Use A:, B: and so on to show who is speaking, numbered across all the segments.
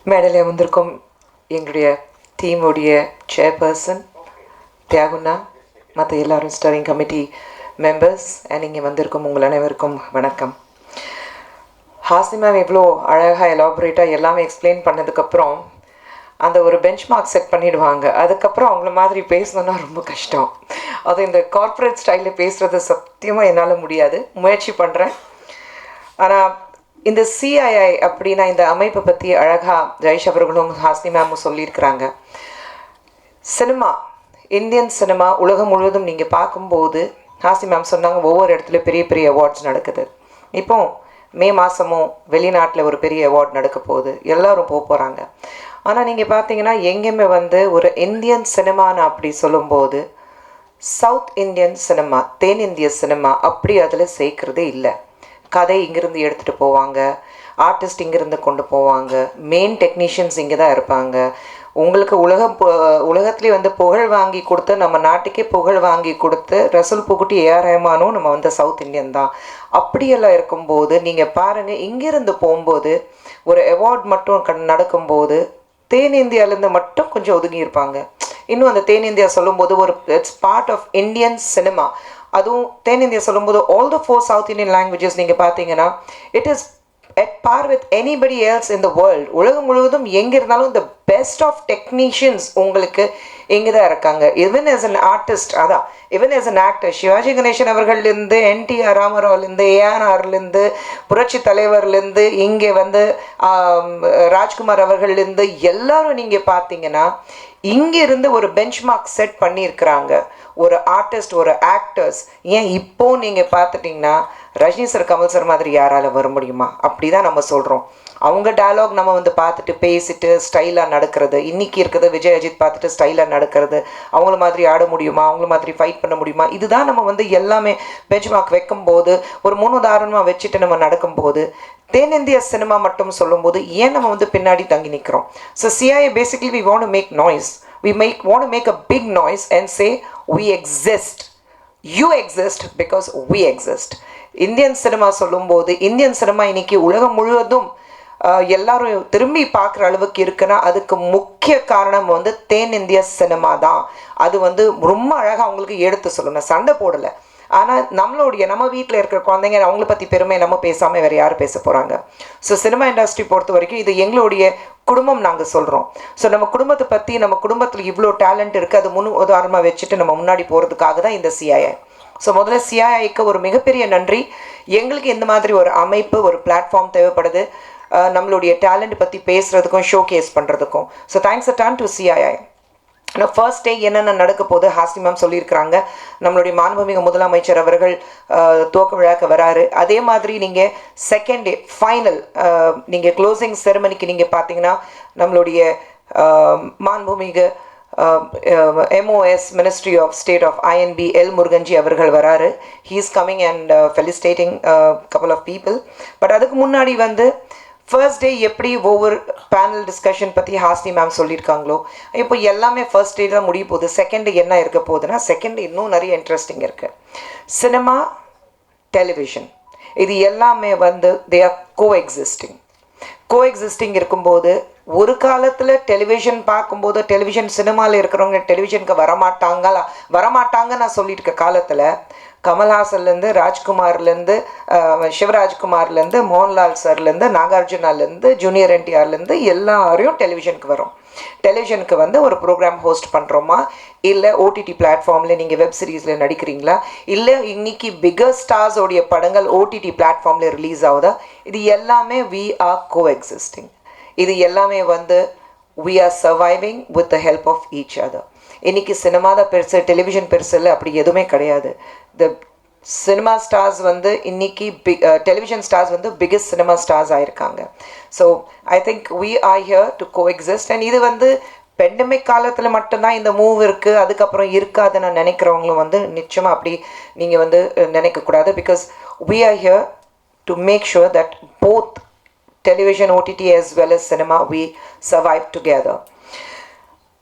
A: மேடையில் வந்திருக்கும் எங்களுடைய டீமுடைய சேர்பர்சன் தியாகுண்ணா, மற்ற எல்லாரும் ஸ்டரிங் கமிட்டி மெம்பர்ஸ் அண்ட் இங்கே வந்திருக்கும் உங்கள் அனைவருக்கும் வணக்கம். ஹாசினி மேம் இவ்வளோ அழகாக எலாபரேட்டாக எல்லாமே எக்ஸ்பிளைன் பண்ணதுக்கப்புறம் அந்த ஒரு பெஞ்ச் மார்க் செட் பண்ணிவிடுவாங்க. அதுக்கப்புறம் அவங்கள மாதிரி பேசணுன்னா ரொம்ப கஷ்டம். அது இந்த கார்ப்பரேட் ஸ்டைலில் பேசுகிறது சத்தியமாக என்னால் முடியாது. முயற்சி பண்ணுறேன். ஆனால் இந்த சிஐஐ அப்படின்னா இந்த அமைப்பை பற்றி அழகாக ஜெயேஷ் அவர்களும் ஹாசினி மேமும் சொல்லியிருக்கிறாங்க. சினிமா, இந்தியன் சினிமா உலகம் முழுவதும் நீங்கள் பார்க்கும்போது ஹாசினி மேம் சொன்னாங்க ஒவ்வொரு இடத்துல பெரிய பெரிய அவார்ட்ஸ் நடக்குது. இப்போ மே மாதமும் வெளிநாட்டில் ஒரு பெரிய அவார்ட் நடக்க போகுது, எல்லோரும் போகிறாங்க. ஆனால் நீங்கள் பார்த்தீங்கன்னா எங்கேயுமே ஒரு இந்தியன் சினிமான்னு அப்படி சொல்லும்போது சவுத் இந்தியன் சினிமா, தென்னிந்திய சினிமா அப்படி அதில் சேர்க்குறதே இல்லை. கதை இங்கேருந்து எடுத்துகிட்டு போவாங்க, ஆர்டிஸ்ட் இங்கேருந்து கொண்டு போவாங்க, மெயின் டெக்னீஷியன்ஸ் இங்கே தான் இருப்பாங்க. உங்களுக்கு உலகத்துலேயே புகழ் வாங்கி கொடுத்து, நம்ம நாட்டுக்கே புகழ் வாங்கி கொடுத்து ரசூல் புகுட்டி ஏஆர் ரஹ்மானும் நம்ம சவுத் இந்தியன் தான். அப்படியெல்லாம் இருக்கும்போது நீங்கள் பாருங்கள், இங்கேருந்து போகும்போது ஒரு அவார்ட் மட்டும் நடக்கும்போது தென்னிந்தியாவிலேருந்து மட்டும் கொஞ்சம் ஒதுங்கி இருப்பாங்க. இன்னும் அந்த தென்னிந்தியா சொல்லும்போது it's part of Indian cinema. அதுவும் தென்னிந்தியா சொல்லும்போது all the 4 south Indian languages நீங்கள் பார்த்தீங்கன்னா it is at par with anybody else in the world. உலகம் முழுவதும் எங்கே இருந்தாலும் த பெஸ்ட் ஆஃப் டெக்னீஷியன்ஸ் உங்களுக்கு இங்கே தான் இருக்காங்க. ஈவன் ஆஸ் அன் ஆர்டிஸ்ட், அதான் even as an actor, Sivaji Ganesan அவர்கள்லேருந்து என்டிஆர் ராமராவ்லேருந்து ஏஆர்ஆர்லேருந்து புரட்சி தலைவர்லேருந்து இங்கே ராஜ்குமார் அவர்கள்லேருந்து எல்லாரும் நீங்கள் பார்த்தீங்கன்னா இங்கேருந்து ஒரு பெஞ்ச் மார்க் செட் பண்ணியிருக்கிறாங்க. ஒரு ஆர்டிஸ்ட், ஒரு ஆக்டர்ஸ். ஏன் இப்போது நீங்கள் பார்த்துட்டிங்கன்னா ரஜினி சார், கமல் சார் மாதிரி யாரால் வர முடியுமா? அப்படி தான் நம்ம சொல்கிறோம். அவங்க டயலாக் நம்ம பார்த்துட்டு பேசிட்டு ஸ்டைலாக நடக்கிறது. இன்றைக்கி இருக்கிறது விஜய் அஜித் பார்த்துட்டு ஸ்டைலாக நடக்கிறது. அவங்கள மாதிரி ஆட முடியுமா? அவங்கள மாதிரி ஃபைட் பண்ண முடியுமா? இதுதான் நம்ம எல்லாமே பெஞ்ச் மார்க் வைக்கும்போது ஒரு முன்னுதாரணமாக வச்சுட்டு நம்ம நடக்கும்போது தென்னிந்திய சினிமா மட்டும் சொல்லும்போது ஏன் நம்ம பின்னாடி தங்கி நிற்கிறோம்? So CIA basically we want to make noise. We want to make a big noise and say we exist. You exist because we exist. Indian cinema சொல்லும்போது இந்தியன் சினிமா இன்னைக்கு உலகம் முழுவதும் எல்லாரும் திரும்பி பார்க்குற அளவுக்கு இருக்குன்னா அதுக்கு முக்கிய காரணம் தென்னிந்திய சினிமா தான். அது ரொம்ப அழகாக அவங்களுக்கு எடுத்து சொல்லணும். சண்டை போடலை. ஆனால் நம்ம வீட்டில் இருக்கிற குழந்தைங்க அவங்கள பற்றி பெருமை நம்ம பேசாமல் வேறு யார் பேச போகிறாங்க? ஸோ சினிமா இண்டஸ்ட்ரி பொறுத்த வரைக்கும் இது எங்களுடைய குடும்பம் நாங்கள் சொல்கிறோம். ஸோ நம்ம குடும்பத்தை பற்றி, நம்ம குடும்பத்தில் இவ்வளோ டேலண்ட் இருக்குது, அது உதாரணமாக வச்சுட்டு நம்ம முன்னாடி போகிறதுக்காக தான் இந்த சிஐஐ. ஸோ முதல்ல சிஐஐக்கு ஒரு மிகப்பெரிய நன்றி. எங்களுக்கு இந்த மாதிரி ஒரு அமைப்பு, ஒரு பிளாட்ஃபார்ம் தேவைப்படுது நம்மளுடைய டேலண்ட் பற்றி பேசுகிறதுக்கும் ஷோ கேஸ் பண்ணுறதுக்கும். So thanks a done to CII. ஆனால் ஃபர்ஸ்ட் டே என்னென்ன நடக்க போது ஹாசினி மேம் சொல்லியிருக்கிறாங்க. நம்மளுடைய மாண்புமிகு முதலமைச்சர் அவர்கள் துவக்க விழாக்க வராரு. அதே மாதிரி நீங்கள் செகண்ட் டே ஃபைனல் நீங்கள் க்ளோசிங் செரமனிக்கு நீங்கள் பார்த்தீங்கன்னா நம்மளுடைய மாண்புமிகு MOS ministry of state of INB L Murugan ji அவர்கள் வராரு. He is coming and felicitating couple of people. But அதுக்கு முன்னாடி ஃபர்ஸ்ட் டே எப்படி ஒவ்வொரு பேனல் டிஸ்கஷன் பற்றி ஹாசினி மேம் சொல்லியிருக்காங்களோ இப்போ எல்லாமே ஃபர்ஸ்ட் டே தான் முடிய போகுது. செகண்ட் டே என்ன இருக்க போகுதுன்னா செகண்ட் டே இன்னும் நிறைய இன்ட்ரெஸ்டிங் இருக்குது. சினிமா, டெலிவிஷன் இது எல்லாமே தே ஆர் கோஎக்ஸிஸ்டிங் இருக்கும்போது ஒரு காலத்தில் டெலிவிஷன் பார்க்கும்போது டெலிவிஷன் சினிமாவில் இருக்கிறவங்க டெலிவிஷனுக்கு வரமாட்டாங்க நான் சொல்லிட்டு இருக்க காலத்தில் கமல்ஹாசன்லேருந்து, ராஜ்குமார்லேருந்து, சிவராஜ்குமார்லேருந்து, மோகன்லால் சார்லேருந்து, நாகார்ஜுனாலேருந்து, ஜூனியர் என்டிஆர்லேருந்து எல்லாரையும் டெலிவிஷனுக்கு வரும். டெலிவிஷனுக்கு ஒரு ப்ரோக்ராம் ஹோஸ்ட் பண்ணுறோமா, இல்லை ஓடிடி பிளாட்ஃபார்மில் நீங்கள் வெப் சீரிஸில் நடிக்கிறீங்களா, இல்லை இன்றைக்கி பிகர் ஸ்டார்ஸோடைய படங்கள் ஓடிடி பிளாட்ஃபார்மில் ரிலீஸ் ஆகுதா, இது எல்லாமே வி ஆர் கோஎக்ஸிஸ்டிங். இது எல்லாமே we are surviving with the help of each other. இன்றைக்கி சினிமா தான் பெருசு, டெலிவிஷன் பெருசு இல்லை, அப்படி எதுவுமே கிடையாது. த சினிமா ஸ்டார்ஸ் இன்றைக்கி television stars biggest cinema stars ஆகிருக்காங்க. So I think we are here to coexist. அண்ட் இது பெண்டமிக் காலத்தில் மட்டும்தான் இந்த மூவ் இருக்குது, அதுக்கப்புறம் இருக்காதுன்னு நினைக்கிறவங்களும் நிச்சயமாக அப்படி நீங்கள் நினைக்கக்கூடாது. Because we are here to make sure that both television, OTT as well as cinema, we survive together.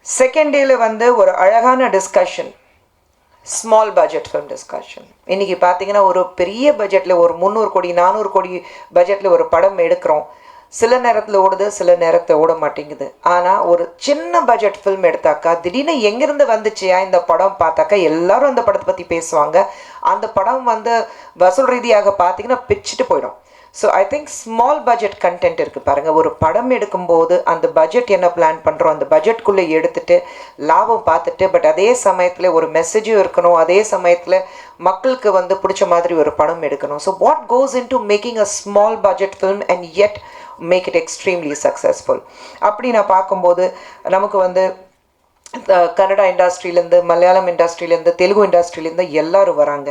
A: Second day ஒரு அழகான discussion, small budget film discussion. இன்றைக்கி பார்த்தீங்கன்னா ஒரு பெரிய பட்ஜெட்டில் ஒரு 300 கோடி 400 கோடி பட்ஜெட்டில் ஒரு படம் எடுக்கிறோம். சில நேரத்தில் ஓடுது, சில நேரத்தை ஓட மாட்டேங்குது. ஆனால் ஒரு சின்ன பட்ஜெட் ஃபில்ம் எடுத்தாக்கா திடீர்னு எங்கேருந்து வந்துச்சியா இந்த படம் பார்த்தாக்கா எல்லாரும் அந்த படத்தை பற்றி பேசுவாங்க. அந்த படம் வந்து வசூல் ரீதியாக பார்த்தீங்கன்னா பிச்சுட்டு போயிடும். So I think small budget content இருக்குது பாருங்கள். ஒரு படம் எடுக்கும்போது அந்த பட்ஜெட் என்ன பிளான் பண்ணுறோம், அந்த பட்ஜெட்குள்ளே எடுத்துகிட்டு லாபம் பார்த்துட்டு, பட் அதே சமயத்தில் ஒரு மெசேஜும் இருக்கணும், அதே சமயத்தில் மக்களுக்கு வந்து பிடிச்ச மாதிரி ஒரு படம் எடுக்கணும். So what goes in to making a small budget film and yet make it extremely successful அப்படி நான் பார்க்கும்போது நமக்கு வந்து கன்னடா இண்டஸ்ட்ரியிலேருந்து, மலையாளம் இண்டஸ்ட்ரியிலேருந்து, தெலுங்கு இண்டஸ்ட்ரியிலேருந்து எல்லோரும் வராங்க.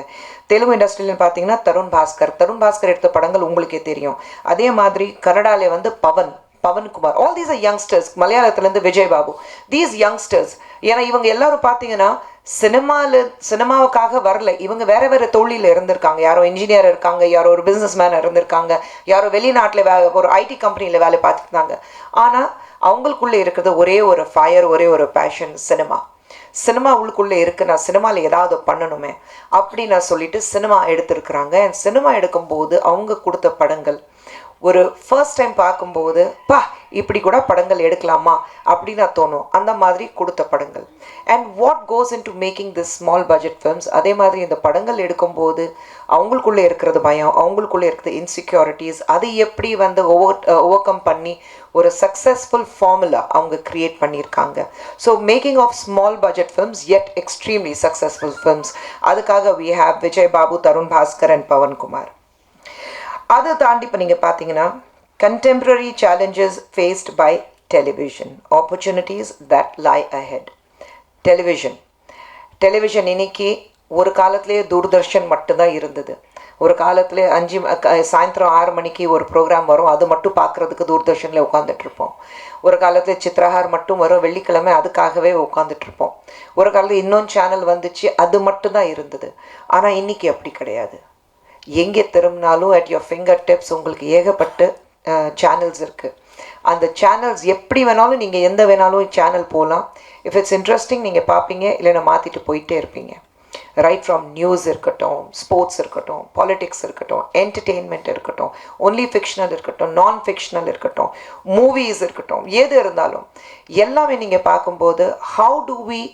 A: தெலுங்கு இண்டஸ்ட்ரியில்னு பார்த்தீங்கன்னா தருண் பாஸ்கர் எடுத்த படங்கள் உங்களுக்கே தெரியும். அதே மாதிரி கன்னடாலே வந்து Pavankumar, all these are youngsters. மலையாளத்துலேருந்து விஜய் பாபு, தீஸ் யங்ஸ்டர்ஸ். ஏன்னா இவங்க எல்லாரும் பார்த்தீங்கன்னா சினிமாவுக்காக வரல, இவங்க வேற வேற தொழிலில் இருந்திருக்காங்க. யாரோ இன்ஜினியர் இருக்காங்க, யாரோ ஒரு பிஸ்னஸ் மேன் இருந்திருக்காங்க, யாரோ வெளிநாட்டில் ஒரு ஐடி கம்பெனியில் வேலை பார்த்துருந்தாங்க. ஆனால் அவங்களுக்குள்ளே இருக்கிறது ஒரே ஒரு ஃபயர், ஒரே ஒரு பேஷன், சினிமா உள்ளுக்குள்ளே இருக்குது. நான் சினிமாவில் ஏதாவது பண்ணணுமே அப்படி நான் சொல்லிட்டு சினிமா எடுத்திருக்கிறாங்க. அண்ட் சினிமா எடுக்கும்போது அவங்க கொடுத்த படங்கள் ஒரு ஃபர்ஸ்ட் டைம் பார்க்கும்போது இப்படி கூட படங்கள் எடுக்கலாமா அப்படின்னு தோணும். அந்த மாதிரி கொடுத்த படங்கள். And what goes in to making this small budget films, அதே மாதிரி இந்த படங்கள் எடுக்கும்போது அவங்களுக்குள்ளே இருக்கிறது பயம், அவங்களுக்குள்ளே இருக்கிறது இன்செக்யூரிட்டிஸ், அதை எப்படி வந்து ஓவர் கம் பண்ணி ஒரு சக்ஸஸ்ஃபுல் ஃபார்முலா அவங்க க்ரியேட் பண்ணியிருக்காங்க. So making of small budget films yet extremely successful films. அதுக்காக we have Vijay Babu, Tharun Bhaskar and Pavankumar. அதை தாண்டி இப்போ நீங்கள் பார்த்தீங்கன்னா contemporary challenges faced by television, opportunities that lie ahead. Television இன்னைக்கு ஒரு காலத்திலே தூர்தர்ஷன் மட்டும்தான் இருந்தது. ஒரு காலத்தில் சாயந்தரம் 6 மணிக்கு ஒரு ப்ரோக்ராம் வரும், அது மட்டும் பார்க்குறதுக்கு தூர்தர்ஷனில் உட்காந்துட்ருப்போம். ஒரு காலத்தில் சித்ரஹார் மட்டும் வரும், வெள்ளிக்கிழமை அதுக்காகவே உட்காந்துட்ருப்போம். ஒரு காலத்தில் இன்னொன்று சேனல் வந்துச்சு, அது மட்டும்தான் இருந்தது. ஆனால் இன்றைக்கி அப்படி கிடையாது. எங்கே திரும்பினாலும் அட் யோர் ஃபிங்கர் டிப்ஸ் உங்களுக்கு ஏகப்பட்ட சேனல்ஸ் இருக்குது. அந்த சேனல்ஸ் எப்படி வேணாலும் நீங்கள் எந்த வேணாலும் சேனல் போகலாம். இஃப் இட்ஸ் இன்ட்ரெஸ்டிங் நீங்கள் பார்ப்பீங்க, இல்லைன்னா மாற்றிட்டு போயிட்டே இருப்பீங்க. ரைட் ஃப்ரம் நியூஸ் இருக்கட்டும், ஸ்போர்ட்ஸ் இருக்கட்டும், பாலிட்டிக்ஸ் இருக்கட்டும், என்டர்டெயின்மெண்ட் இருக்கட்டும், ஒன்லி ஃபிக்ஷனல் இருக்கட்டும், நான் ஃபிக்ஷனல் இருக்கட்டும், மூவிஸ் இருக்கட்டும், எது இருந்தாலும் எல்லாமே நீங்கள் பார்க்கும்போது how do we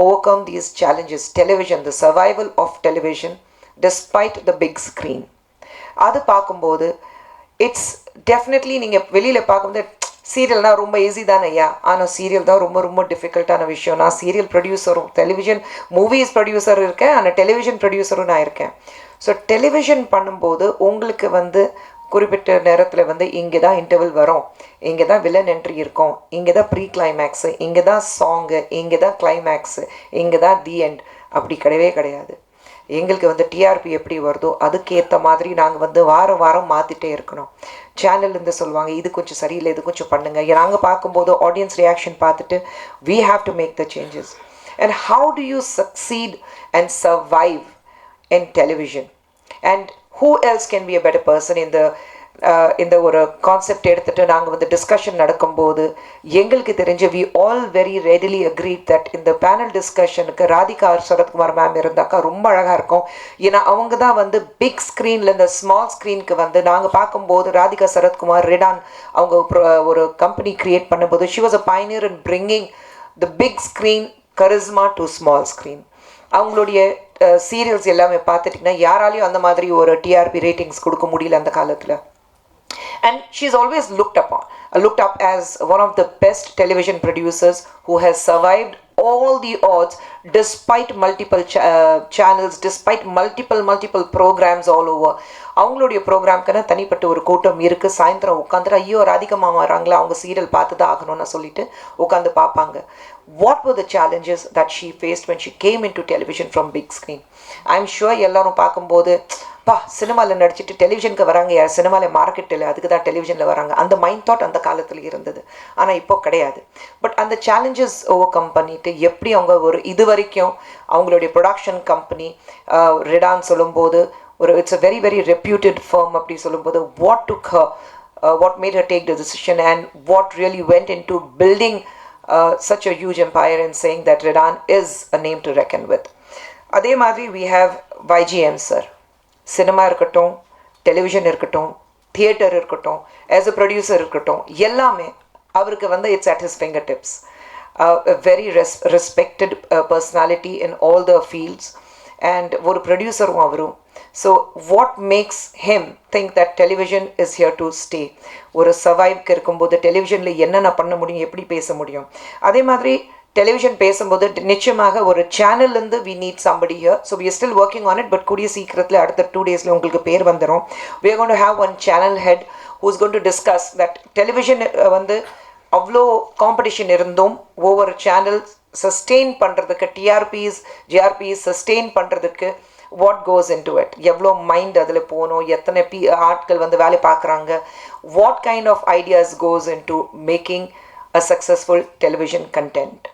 A: overcome these challenges. Television, the survival of television despite the big screen. அது பார்க்கும்போது இட்ஸ் டெஃபினெட்லி நீங்கள் வெளியில் பார்க்கும்போது சீரியல்னால் ரொம்ப ஈஸி தானே ஐயா, ஆனால் சீரியல் தான் ரொம்ப ரொம்ப டிஃபிகல்ட்டான விஷயம். நான் சீரியல் ப்ரொடியூசரும், டெலிவிஷன் மூவிஸ் ப்ரொடியூசர் இருக்கேன், ஆனால் டெலிவிஷன் ப்ரொடியூசரும் நான் இருக்கேன். ஸோ டெலிவிஷன் பண்ணும்போது உங்களுக்கு வந்து குறிப்பிட்ட நேரத்தில் வந்து இங்கே தான் இன்டர்வல் வரும், இங்கே தான் வில்லன் என்ட்ரி இருக்கும், இங்கே தான் ப்ரீ கிளைமேக்ஸு, இங்கே தான் சாங்கு, இங்கே தான் கிளைமேக்ஸு, இங்கே தான் தி எண்ட். அப்படி கிடையவே கிடையாது. எங்களுக்கு வந்து டிஆர்பி எப்படி வருதோ அதுக்கேற்ற மாதிரி நாங்கள் வந்து வாரம் மாற்றிட்டே இருக்கணும். சேனல்லேருந்து சொல்லுவாங்க இது கொஞ்சம் சரியில்லை, இது கொஞ்சம் பண்ணுங்கள். நாங்கள் பார்க்கும்போது ஆடியன்ஸ் ரியாக்ஷன் பார்த்துட்டு we have to make the changes. And how do you succeed and survive in television? And who else can be a better person இந்த ஒரு கான்செப்ட் எடுத்துகிட்டு நாங்கள் வந்து டிஸ்கஷன் நடக்கும்போது எங்களுக்கு தெரிஞ்ச we all very readily agreed that இந்த panel டிஸ்கஷனுக்கு Radhika Sarathkumar ma'am இருந்தாக்கா ரொம்ப அழகாக இருக்கும். ஏன்னா அவங்க தான் வந்து பிக் ஸ்க்ரீனில் இந்த ஸ்மால் ஸ்க்ரீனுக்கு வந்து நாங்கள் பார்க்கும்போது ராதிகா சரத்குமார் ரெடான் அவங்க ஒரு கம்பெனி க்ரியேட் பண்ணும்போது she was a pioneer in bringing the big screen charisma to small screen. அவங்களுடைய சீரியல்ஸ் எல்லாமே பார்த்துட்டிங்கன்னா யாராலையும் அந்த மாதிரி ஒரு டிஆர்பி ரேட்டிங்ஸ் கொடுக்க முடியல அந்த காலத்தில். And she's always looked up as one of the best television producers who has survived all the odds despite multiple channels, despite multiple programs all over. அவங்களுடைய ப்ரோக்ராம்க்குன்னு தனிப்பட்ட ஒரு கூட்டம் இருக்குது. சாயந்தரம் உட்காந்துட்டு ஐயோ ராதிகமாக வராங்களா, அவங்க சீரியல் பார்த்து தான் ஆகணும்னு சொல்லிட்டு உட்காந்து பார்ப்பாங்க. What were the challenges that she faced when she came into television from big screen? I'm sure எல்லாரும் பார்க்கும்போது சினிமாவில் நடிச்சுட்டு டெலிவிஷனுக்கு வராங்க, யார் சினிமாவில் மார்க்கெட் இல்லை, அதுக்கு தான் டெலிவிஷனில் வராங்க, அந்த மைண்ட் தாட் அந்த காலத்தில் இருந்தது. ஆனால் இப்போ கிடையாது. பட் அந்த சேலஞ்சஸ் ஓவர் கம் பண்ணிவிட்டு எப்படி அவங்க ஒரு இது வரைக்கும் அவங்களுடைய ப்ரொடக்ஷன் கம்பெனி ரெடான் சொல்லும்போது ஒரு it's a very reputed firm அப்படி சொல்லும்போது what made her take the decision and what really went into building such a huge empire and saying that Redan is a name to reckon with. அதே மாதிரி we have YGM sir. Cinema இருக்கட்டும், television இருக்கட்டும், theatre இருக்கட்டும், as a producer இருக்கட்டும், எல்லாமே அவருக்கு வந்து it's at his finger tips. A very respected personality in all the fields, and ஒரு ப்ரொடியூசரும் அவரும். So what makes him think that television is here to stay. ஒரு சர்வைவ்க்கு இருக்கும்போது டெலிவிஷனில் என்னென்ன பண்ண முடியும், எப்படி பேச முடியும், அதே மாதிரி டெலிவிஷன் பேசும்போது நிச்சயமாக ஒரு சேனல்லேருந்து we need somebody here. So we are still working on it. But கூடிய சீக்கிரத்தில் அடுத்த 2 days உங்களுக்கு பேர் வந்துடும். We are going to have one channel head who is going to discuss that television வந்து அவ்வளோ காம்படிஷன் இருந்தும் ஒவ்வொரு சேனல் சஸ்டெயின் பண்ணுறதுக்கு, டிஆர்பிஸ் ஜிஆர்பிஸ் சஸ்டெயின் பண்ணுறதுக்கு what goes in to it, எவ்வளோ மைண்ட் அதில் போகணும், எத்தனை ஆட்கள் வந்து வேலை பார்க்குறாங்க, what kind of ideas cos in to making a successful television content.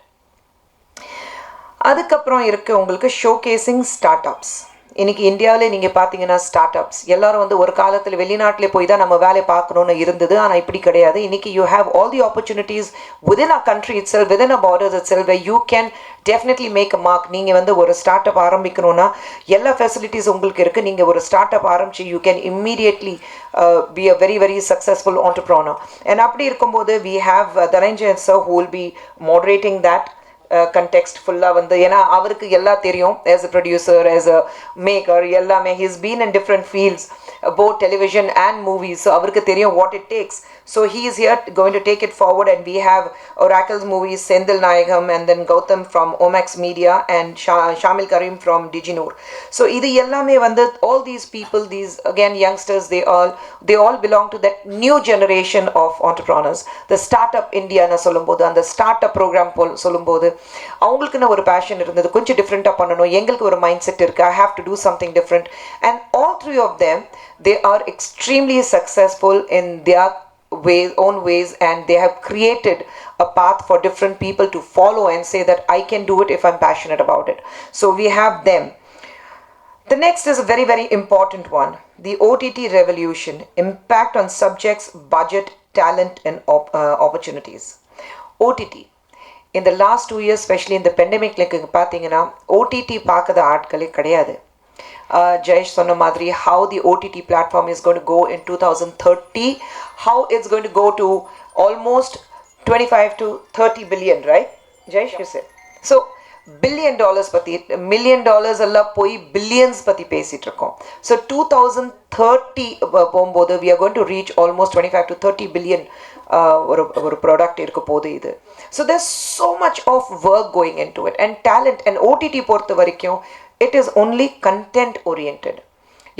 A: அதுக்கப்புறம் இருக்குது உங்களுக்கு ஷோகேசிங் ஸ்டார்ட் அப்ஸ். இன்றைக்கி இந்தியாவில் நீங்கள் பார்த்தீங்கன்னா ஸ்டார்ட் அப்ஸ் எல்லோரும் வந்து ஒரு காலத்தில் வெளிநாட்டில் போய் தான் நம்ம வேலை பார்க்கணுன்னு இருந்தது. ஆனால் இப்படி கிடையாது. இன்றைக்கி you have all the opportunities within a country itself, within a borders itself, you can definitely make a mark. நீங்கள் வந்து ஒரு ஸ்டார்ட் அப் ஆரம்பிக்கணுன்னா எல்லா ஃபெசிலிட்டிஸ் உங்களுக்கு இருக்குது. நீங்கள் ஒரு ஸ்டார்ட் அப் ஆரம்பிச்சு you can immediately be a very very successful entrepreneur. And அப்படி இருக்கும்போது we have Dhananjayan sir who will be moderating that context ஃபுல்லாக வந்து, ஏன்னா அவருக்கு எல்லாம் தெரியும் as a producer, as a maker, எல்லாமே he's been in different fields, both television and movies, so அவருக்கு தெரியும் what it takes. So he is here going to take it forward, and we have Oracle's movies, Sendil Nayagam, and then Gautam from Omax Media, and Shamil Karim from Diginur. So இது எல்லாமே வந்து all these people, these again youngsters, they all belong to that new generation of entrepreneurs. The startup India na சொல்லும்போது, அந்த startup program சொல்லும்போது அவங்களுக்குன்னு ஒரு fashion இருந்தது, கொஞ்சம் டிஃப்ரெண்ட்டாக பண்ணணும், எங்களுக்கு ஒரு மைண்ட் செட் இருக்குது, I have to do something different. And all 3 of them, they are extremely successful in their own ways, and they have created a path for different people to follow and say that I can do it if I'm passionate about it. So we have them. The next is a very very important one, the OTT revolution, impact on subjects, budget, talent and opportunities. OTT in the last 2 years, especially in the pandemic, பார்த்தீங்கன்னா OTT பார்க்காத ஆட்களே கிடையாது. Jayesh சொன்ன மாதிரி how the OTT platform is going to go in 2030, how it's going to go to almost 25 to 30 billion, right Jayesh? You said so. $1 billion பற்றி, $1 million எல்லாம் போய் billions பற்றி பேசிகிட்டு இருக்கோம். ஸோ 2030 போகும்போது we are going to reach almost 25 to 30 billion ஒரு product இருக்க போது இது. So there's so much of work going into it, and talent. and OTT பொறுத்த வரைக்கும் it is only content oriented.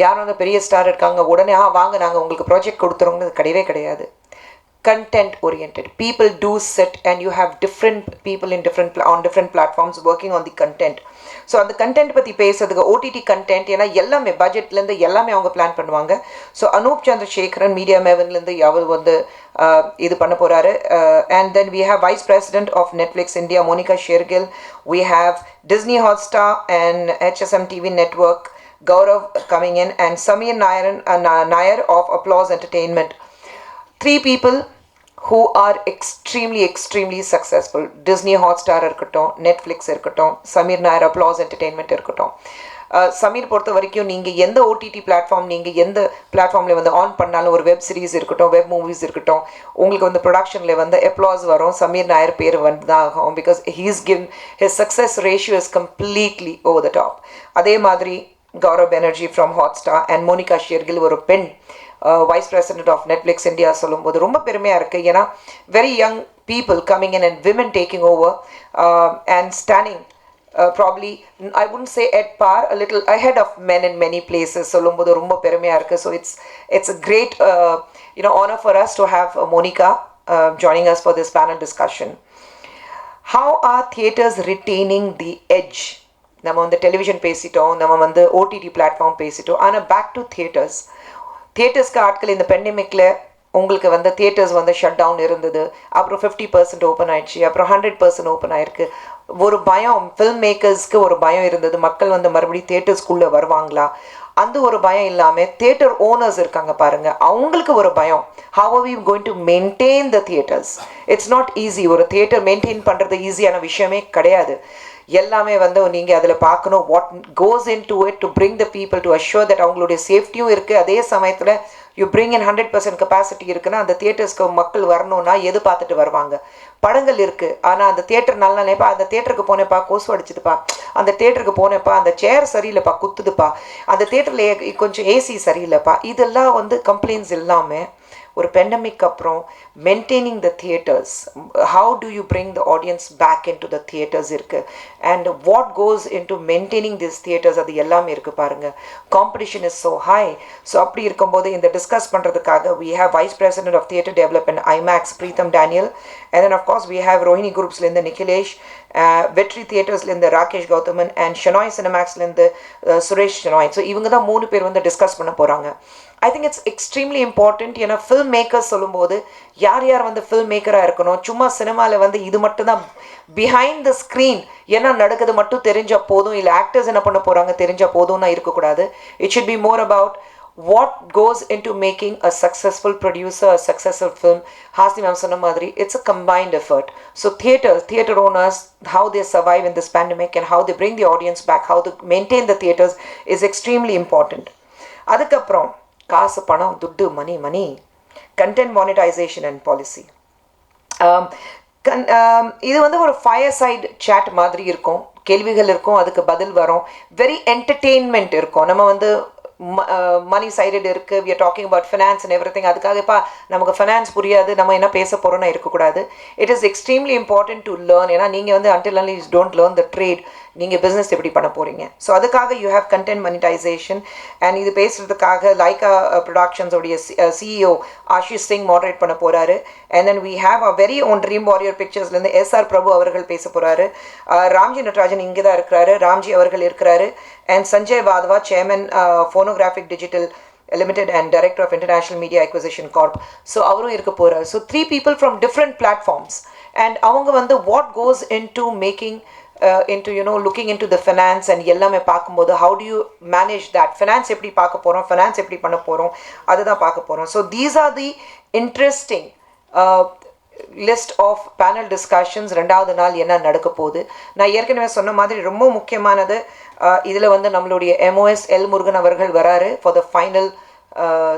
A: யாரும் அந்த பெரிய ஸ்டார் இருக்காங்க உடனே வாங்க நாங்கள் உங்களுக்கு ப்ராஜெக்ட் கொடுத்துறோங்கிறது கிடையவே கிடையாது. Content oriented, people do sit and you have different people in different platforms working on the content. So அந்த கண்டென்ட் பற்றி பேசுறதுக்கு OTT கண்டென்ட், ஏன்னா எல்லாமே பட்ஜெட்லேருந்து எல்லாமே அவங்க பிளான் பண்ணுவாங்க. ஸோ அனூப் சந்திரசேகரன் மீடியா மேவன்லேருந்து அவர் வந்து இது பண்ண போகிறாரு. And then we have vice president of Netflix India Monica Shergill, we have Disney Hotstar and HSM TV network Gaurav coming in, and Samir Nair of Applause Entertainment. 3 people who are extremely successful. Disney Hotstar இருக்கட்டும், Netflix இருக்கட்டும், Samir Nair Applause Entertainment இருக்கட்டும். சமீர் பொறுத்த வரைக்கும் நீங்கள் எந்த OTT platform, நீங்கள் எந்த பிளாட்ஃபார்மில் வந்து ஆன் பண்ணாலும், ஒரு வெப் சீரிஸ் இருக்கட்டும், வெப் மூவிஸ் இருக்கட்டும், உங்களுக்கு வந்து ப்ரொடக்ஷனில் வந்து அப்ளாஸ் வரும், சமீர் நாயர் பேர் வந்து தான் ஆகும். Because he's given his success ratio is completely over the top. அதே மாதிரி Gaurav Banerjee from Hotstar and Monica Shergill ஒரு பெண் vice president of Netflix India சொல்லும்போது ரொம்ப பெருமையாக இருக்குது. ஏன்னா very young people coming in and women taking over and standing probably I wouldn't say at par, a little ahead of men in many places. சொல்லும்போது ரொம்ப பெருமையாக இருக்குது. So it's a great honor for us to have Monica joining us for this panel discussion. How are theatres retaining the edge? நம்ம வந்து television பேசிட்டோம், நம்ம வந்து OTT platform பேசிட்டோம், ஆனால் பேக் டு தியேட்டர்ஸ்க்கு ஆட்கள் இந்த பெண்டமிக்கில் உங்களுக்கு வந்து தியேட்டர்ஸ் வந்து ஷட் டவுன் இருந்தது, அப்புறம் 50% ஓப்பன் ஆயிடுச்சு, அப்புறம் 100% ஓப்பன் ஆயிருக்கு. ஒரு பயம், ஃபில்ம் மேக்கர்ஸ்க்கு ஒரு பயம் இருந்தது, மக்கள் வந்து மறுபடியும் தியேட்டர்ஸ்குள்ளே வருவாங்களா, அந்த ஒரு பயம் இல்லாமல் தியேட்டர் ஓனர்ஸ் இருக்காங்க பாருங்கள், அவங்களுக்கு ஒரு பயம். How are we going to maintain the theatres? It's not easy. ஒரு தியேட்டர் மெயின்டைன் பண்ணுறது ஈஸியான விஷயமே கிடையாது. எல்லாமே வந்து நீங்கள் அதில் பார்க்கணும், what goes in to it to bring the people to assure that அவங்களுடைய சேஃப்டியும் இருக்குது, அதே சமயத்தில் யூ பிரிங் இன் 100% கெப்பாசிட்டி இருக்குன்னா அந்த தியேட்டர்ஸ்க்கு மக்கள் வரணும்னா எது பார்த்துட்டு வருவாங்க? படங்கள் இருக்குது, ஆனால் அந்த தியேட்டர் நல்லா இல்லைப்பா, அந்த தியேட்டருக்கு போனேப்பா கொசு அடிச்சுதுப்பா, அந்த தியேட்டருக்கு போனேப்பா அந்த சேர் சரியில்லைப்பா குத்துதுப்பா, அந்த தியேட்டரில் கொஞ்சம் ஏசி சரியில்லைப்பா, இதெல்லாம் வந்து கம்ப்ளைண்ட்ஸ் இல்லாமல் ஒரு பெண்டமிக் அப்புறம் maintaining the theatres, how do you bring the audience back in to the theatres இருக்குது, and what goes in to maintaining this theatres, அது எல்லாமே இருக்குது பாருங்கள். Competition is so high. So அப்படி இருக்கும்போது இந்த டிஸ்கஸ் பண்ணுறதுக்காக we have vice president of theatre development IMAX Preetham Daniel, and then of course we have Rohini குரூப்ஸ்லேருந்து நிகிலேஷ், வெட்ரி தியேட்டர்ஸ்லேருந்து ராகேஷ் கௌதமன், அண்ட் ஷெனாய் சினிமேக்ஸ்லேருந்து சுரேஷ் ஷெனாய். ஸோ இவங்க தான் 3 பேர் வந்து டிஸ்கஸ் பண்ண போகிறாங்க. I think it's extremely important. ஏன்னா ஃபில்ம் மேக்கர்ஸ் சொல்லும்போது யார் யார் வந்து ஃபில்ம் மேக்கராக இருக்கணும், சும்மா சினிமாவில் வந்து இது மட்டும் தான் பிஹைண்ட் த ஸ்க்ரீன் என்ன நடக்குது மட்டும் தெரிஞ்சால் போதும், இல்லை ஆக்டர்ஸ் என்ன பண்ண போகிறாங்க தெரிஞ்சால் போதும்னா இருக்கக்கூடாது. It should be more about what goes into making a successful producer, a successful film. Hasi ma'am சொன்ன மாதிரி it's a combined effort. So theater owners, how they survive in this pandemic and how they bring the audience back, how to maintain the theaters is extremely important. அதுக்கப்புறம் காசு பணம் துட்டு மணி content monetisation and policy. இது வந்து ஒரு fire side chat மாதிரி இருக்கும், கேள்விகள் இருக்கும், அதுக்கு பதில் வரும், வெரி என்டர்டெயின்மெண்ட் இருக்கும். நம்ம வந்து மணி சைடட் இருக்குது, we are talking about finance and everything. அதுக்காக இப்போ நமக்கு ஃபினான்ஸ் புரியாது, நம்ம என்ன பேச போகிறோன்னா இருக்கக்கூடாது. It is extremely important to learn. ஏன்னா நீங்கள் வந்து until unless you don't learn the trade, நீங்கள் பிஸ்னஸ் எப்படி பண்ண போகிறீங்க? ஸோ அதுக்காக you have content monetization. And இது பேசுகிறதுக்காக லைக்கா ப்ரொடக்ஷன்ஸோடைய சிஇஓ ஆஷிஷ் சிங் மாடரேட் பண்ண போகிறாரு. And then we have a very own dream warrior பிக்சர்ஸ்லேருந்து எஸ்ஆர் பிரபு அவர்கள் பேச போகிறாரு. ராம்ஜி நட்ராஜன் இங்கே தான் இருக்கிறாரு, ராம்ஜி அவர்கள் இருக்கிறாரு. And Sanjay Wadhwa, chairman phonographic digital limited and director of international media acquisition corp. So அவரும் இருக்க போகிறார். So 3 people from different platforms. And அவங்க வந்து what goes in to making into looking into the finance and எல்லாமே பார்க்கும்போது how do you manage that, finance எப்படி பார்க்க போகிறோம், finance எப்படி பண்ண போகிறோம், அதுதான் பார்க்க போகிறோம். So these are the interesting list of panel discussions. 2வது நாள் என்ன நடக்க போகுது, நான் ஏற்கனவே சொன்ன மாதிரி ரொம்ப முக்கியமானது. இதில் வந்து நம்மளுடைய MOS எல் முருகன் அவர்கள் வராரு ஃபார் த ஃபைனல்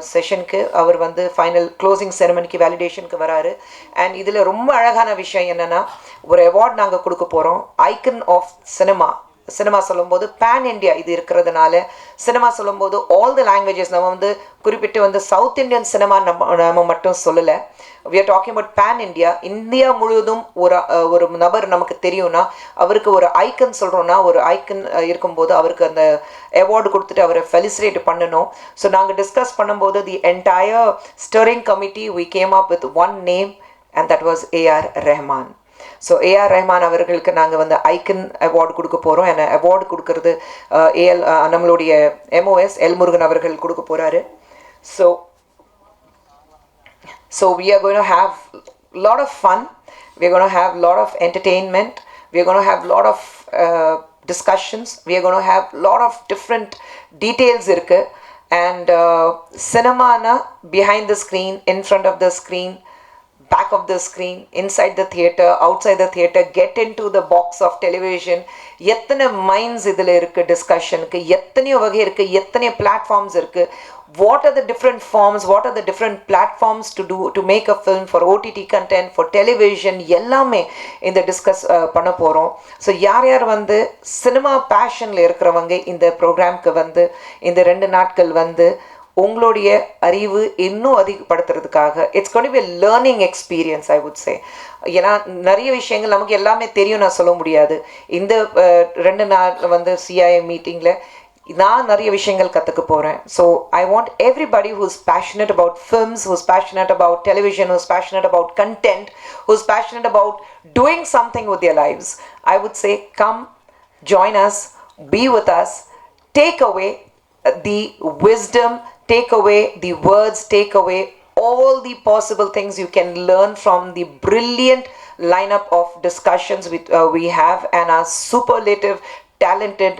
A: செஷனுக்கு. அவர் வந்து ஃபைனல் க்ளோசிங் செரமனிக்கு வேலிடேஷனுக்கு வராரு. அண்ட் இதில் ரொம்ப அழகான விஷயம் என்னென்னா, ஒரு அவார்ட் நாங்கள் கொடுக்க போகிறோம், ஐக்கன் ஆஃப் சினிமா சொல்லும்போது பேன் இண்டியா இது இருக்கிறதுனால, சினிமா சொல்லும்போது ஆல் த லாங்குவேஜஸ், நம்ம வந்து குறிப்பிட்டு வந்து சவுத் இண்டியன் சினிமா நம்ம மட்டும் சொல்லலை. we are talking about pan India. India முழுவதும் ஒரு நபர் நமக்கு தெரியும்னா அவருக்கு ஒரு ஐக்கன் சொல்கிறோன்னா, ஒரு ஐக்கன் இருக்கும்போது அவருக்கு அந்த அவார்டு கொடுத்துட்டு அவரை ஃபெலிசிட்டேட் பண்ணணும். ஸோ நாங்கள் டிஸ்கஸ் பண்ணும்போது the entire steering committee we came up with one name and that was AR Rahman. So A R Rahman அவர்களுக்கு நாங்கள் வந்து ஐக்கன் அவார்டு கொடுக்க போகிறோம். ஏன்னா அவார்டு கொடுக்கறது நம்மளுடைய MOS எல் முருகன் அவர்கள் கொடுக்க போகிறாரு. So we are going to have a lot of fun, we are going to have a lot of entertainment, we are going to have a lot of discussions, we are going to have a lot of different details irukku. And cinema na behind the screen, in front of the screen, back of the screen, inside the theater, outside the theater, get into the box of television. எத்தனை minds இதில் இருக்குது டிஸ்கஷனுக்கு, எத்தனையோ வகை இருக்குது, எத்தனையோ platforms இருக்குது. what are the different forms, what are the different platforms to make a film for OTT content, for television, எல்லாமே இந்த டிஸ்கஸ் பண்ண போகிறோம். ஸோ யார் யார் வந்து சினிமா பேஷனில் இருக்கிறவங்க இந்த ப்ரோக்ராம்க்கு வந்து இந்த 2 நாட்கள் வந்து உங்களுடைய அறிவு இன்னும் அதிகப்படுத்துறதுக்காக, it's going to be a learning experience I would say. ஏன்னா நிறைய விஷயங்கள் நமக்கு எல்லாமே தெரியும் நான் சொல்ல முடியாது. இந்த 2 நாள் வந்து CII மீட்டிங்கில் நான் நிறைய விஷயங்கள் கற்றுக்க போகிறேன். So I want everybody who's passionate about films, who's passionate about television, who's passionate about content, who's passionate about doing something with their lives, I would say come, join us, be with us, take away the wisdom, take away the words, take away all the possible things you can learn from the brilliant lineup of discussions we have, and our superlative talented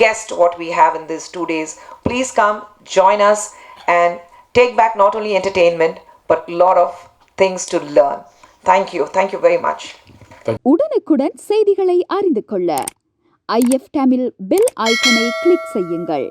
A: guest what we have in these 2 days. Please come, join us and take back not only entertainment but lot of things to learn. Thank you very much.
B: உடனுக்குடன் செய்திகளை அறிந்து கொள்ள IF Tamil bell ஐகானை click செய்யுங்கள்.